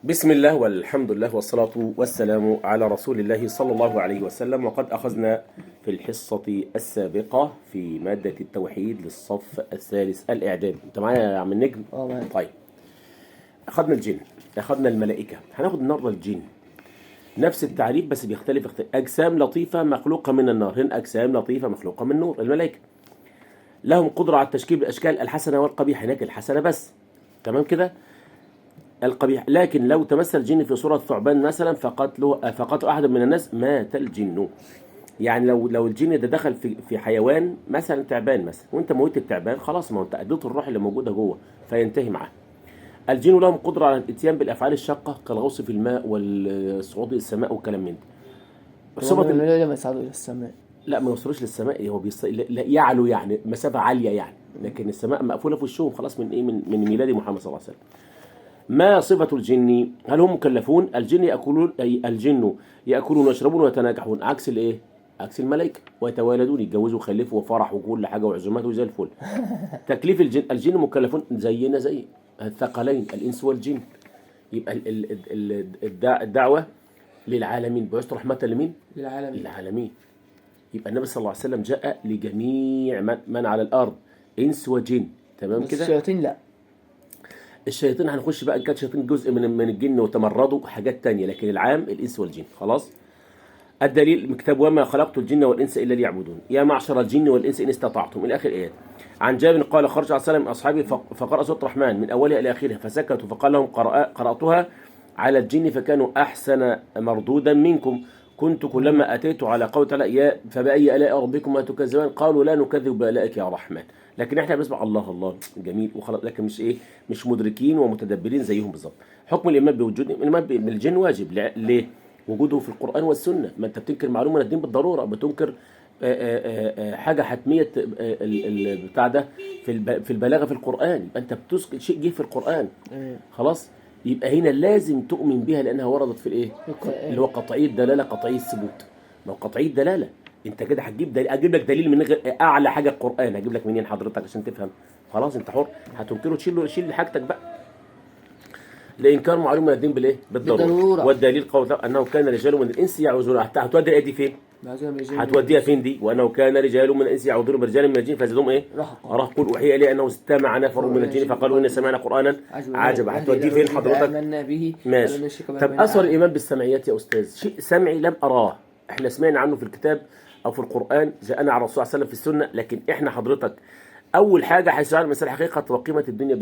بسم الله والحمد لله والصلاة والسلام على رسول الله صلى الله عليه وسلم. وقد أخذنا في الحصة السابقة في مادة التوحيد للصف الثالث الإعدادي. أنت معايا يا عم النجم؟ معايا. طيب، أخذنا الجن، أخذنا الملائكة، هناخد النهارده الجن. نفس التعريف بس بيختلف أجسام لطيفة مخلوقة من النار، هنا أجسام لطيفة مخلوقة من النور. الملائكة لهم قدرة على التشكيل بالأشكال الحسنة والقبيحة، هناك الحسنة بس، تمام كده؟ القبيح. لكن لو تمثل جن في صورة ثعبان مثلا فقتل أحد من الناس مات الجن. يعني لو الجن ده دخل في حيوان مثلا تعبان مثلا، وانت موت التعبان، خلاص ما هو انت اديت الروح اللي موجوده جوه فينتهي معاه. الجن لهم قدره على الاتيان بالافعال الشاقه كالغوص في الماء والصعود الى السماء والكلام من ده. هو لما يصعدوا إلى السماء لا، ما يوصلوش للسماء، هو لا يعلو يعني مسافه عاليه يعني، لكن السماء مقفوله في وشهم خلاص من ايه، من ميلاد محمد صلى الله عليه وسلم. ما صفة الجن؟ هل هم مكلفون؟ الجن يأكلون، أي الجن يأكلون ويشربون ويتناكحون، عكس الإيه؟ عكس الملائكة. ويتوالدون، يتجوزوا ويخلفوا وفرح وكل حاجة وعزومات وزي الفل. تكليف الجن مكلفون زينا زي الثقلين الإنس والجن. يبقى الدعوة للعالمين، بعثت رحمة لمين؟ للعالمين. يبقى النبي صلى الله عليه وسلم جاء لجميع من على الأرض، إنس وجن، تمام كده؟ الشياطين لا. الشياطين هنخش بقى، ان كان شياطين جزء من الجن وتمردوا حاجات تانية، لكن العام الانس والجن. خلاص. الدليل كتاب وما خلقت الجن والانس الا ليعبدون، يا معشر الجن والانس ان استطعتم الى اخر ايات. عن جابر قال خرج عليه وسلم اصحابي فقرأ سورة الرحمن من اولها الى اخرها فسكتوا فقال لهم قرأتها على الجن فكانوا احسن مردودا منكم. كنت كلما اتيت على قول تعالى يا فبأي آلاء ربكما تكذبان قالوا لا نكذب بآلائك يا رحمن. لكن احنا بنسمع الله الله جميل وخلاص، لكن مش مدركين ومتدبرين زيهم بالظبط. حكم الايمان بوجود الايمان بالجن واجب. ليه؟ وجوده في القرآن والسنة. ما انت بتنكر معلومة من الدين بالضرورة، بتنكر حاجة حتمية بتاع ده في البلاغة في القرآن، يبقى انت بتسكت شيء جه في القرآن. خلاص. يبقى هنا لازم تؤمن بها لانها وردت في الايه؟ اللي هو قطعي الدلاله، قطعي الثبوت. ما هو قطعي الدلاله، انت كده هتجيب دليل، اجيب لك دليل من غير اعلى حاجه القران، هجيب لك منين حضرتك عشان تفهم؟ خلاص انت حر، هتنكره شيل حاجتك بقى. لانكار معلومه من الدين بالايه؟ بالضروره. والدليل قول انه كان رجال من الانس يعوذون. هتودي الايه دي فين؟ هتوديها فين دي؟ وانه كان رجال من الانس يعوذون برجال من الجن فزادهم ايه؟ رهقا. قل اوحي الي انه استمع نفر من الجن فقالوا ان سمعنا قرانا عجبا. هتوديه فين حضرتك؟ ماشي. طب اثر الايمان بالسمعيات يا استاذ، شيء سمعي لم اراه، احنا سمعنا عنه في الكتاب او في القران، جاءنا عن الرسول صلى الله عليه وسلم في السنه، لكن احنا حضرتك اول حاجه حيث علم مسألة حقيقه وقيمه الدنيا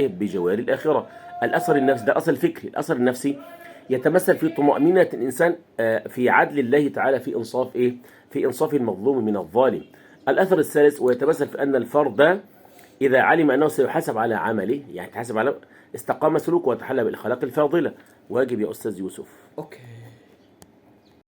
بجوار الاخره. الاثر النفسي ده اثر فكري. الاثر النفسي يتمثل في طمأنينة الإنسان في عدل الله تعالى، في إنصاف في إنصاف المظلوم من الظالم. الأثر الثالث ويتمثل في أن الفرد إذا علم أنه سيحاسب على عمله، يعني يحاسب على، استقام سلوكه وتحلى بالأخلاق الفاضلة. واجب يا أستاذ يوسف. اوكي.